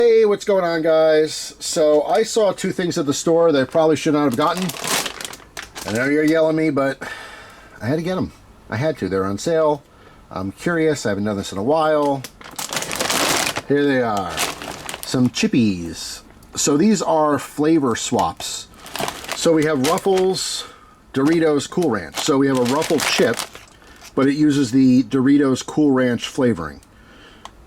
Hey, what's going on, guys? So I saw two things at the store that I probably should not have gotten. I know you're yelling at me, but I had to get them. I had to. They're on sale. I'm curious. I haven't done this in a while. Here they are. Some chippies. So these are flavor swaps. So we have Ruffles, Doritos, Cool Ranch. So we have a Ruffles chip, but it uses the Doritos Cool Ranch flavoring.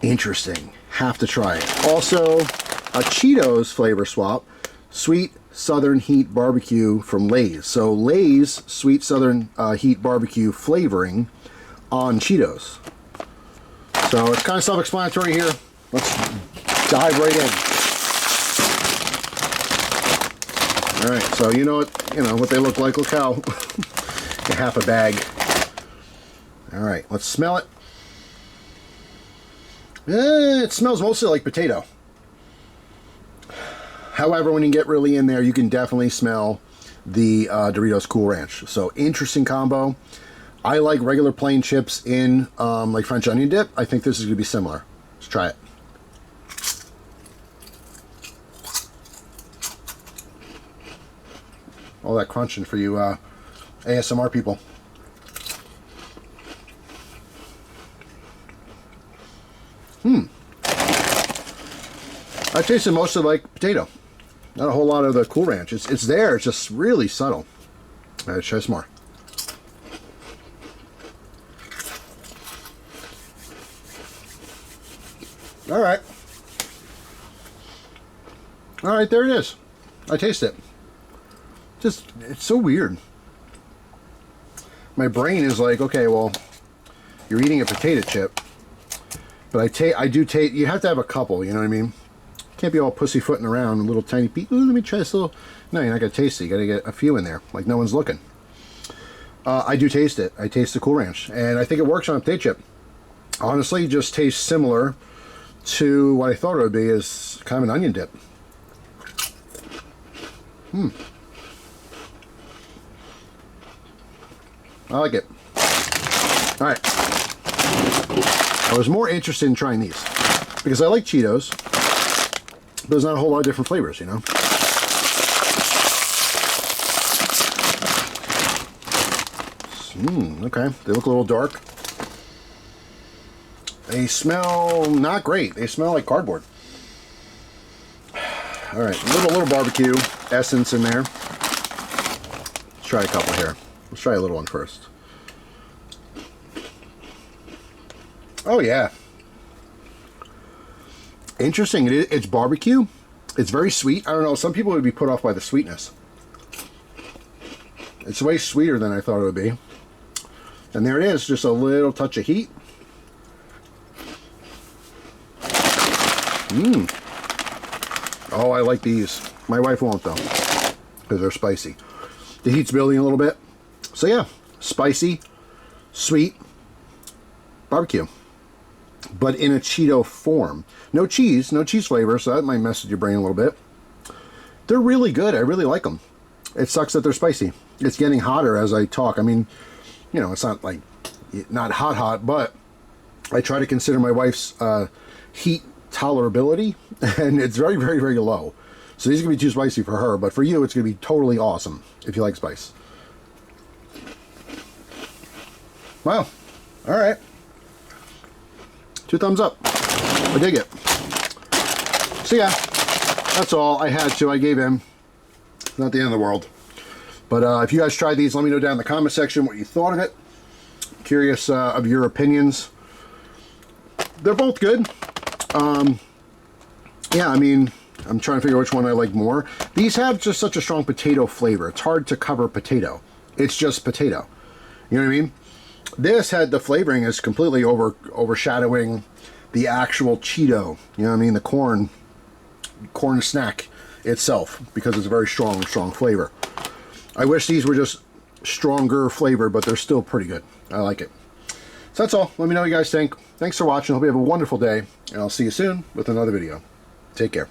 Interesting. Have to try it. Also, a Cheetos flavor swap, Sweet Southern Heat Barbecue from Lay's. So Lay's Sweet Southern Heat Barbecue flavoring on Cheetos. So it's kind of self-explanatory here. Let's dive right in. All right, so you know what they look like. Look how half a bag. All right, let's smell it. It smells mostly like potato. However, when you get really in there, you can definitely smell the Doritos Cool Ranch. So interesting combo. I like regular plain chips in like French onion dip. I think this is going to be similar. Let's try it. All that crunching for you ASMR people. I tasted mostly like potato. Not a whole lot of the Cool Ranch. It's there. It's just really subtle. All right, try some more. All right. All right, there it is. I taste it. Just, it's so weird. My brain is like, okay, well, you're eating a potato chip. But I do taste, you have to have a couple, you know what I mean? Can't be all pussyfooting around, a little tiny piece. Ooh, let me try this little. No, you're not going to taste it. You got to get a few in there, like no one's looking. I do taste it. I taste the Cool Ranch. And I think it works on a potato chip. Honestly, just tastes similar to what I thought it would be, is kind of an onion dip. I like it. All right. I was more interested in trying these because I like Cheetos, but there's not a whole lot of different flavors, you know. Okay, they look a little dark. They smell not great. They smell like cardboard. All right, a little barbecue essence in there. Let's try a couple here. Let's try a little one first. Oh yeah. Interesting. It's barbecue. It's very sweet. I don't know. Some people would be put off by the sweetness. It's way sweeter than I thought it would be. And there it is. Just a little touch of heat. Oh, I like these. My wife won't though, because they're spicy. The heat's building a little bit. So yeah, spicy, sweet, barbecue. But in a Cheeto form. No cheese flavor, so that might mess with your brain a little bit. They're really good. I really like them. It sucks that they're spicy. It's getting hotter as I talk. I mean, you know, it's not like, not hot, but I try to consider my wife's heat tolerability, and it's very, very, very low. So these are going to be too spicy for her, but for you, it's going to be totally awesome if you like spice. Wow. All right. 2 thumbs up. I dig it. So yeah, that's all. I had to. I gave in. Not the end of the world. But if you guys tried these, let me know down in the comment section what you thought of it. Curious of your opinions. They're both good. Yeah, I mean, I'm trying to figure which one I like more. These have just such a strong potato flavor. It's hard to cover potato. It's just potato. You know what I mean? This had the flavoring is completely overshadowing the actual Cheeto. You know what I mean? The corn snack itself, because it's a very strong flavor. I wish these were just stronger flavor, but they're still pretty good. I like it. So that's all. Let me know what you guys think. Thanks for watching. Hope you have a wonderful day, and I'll see you soon with another video. Take care.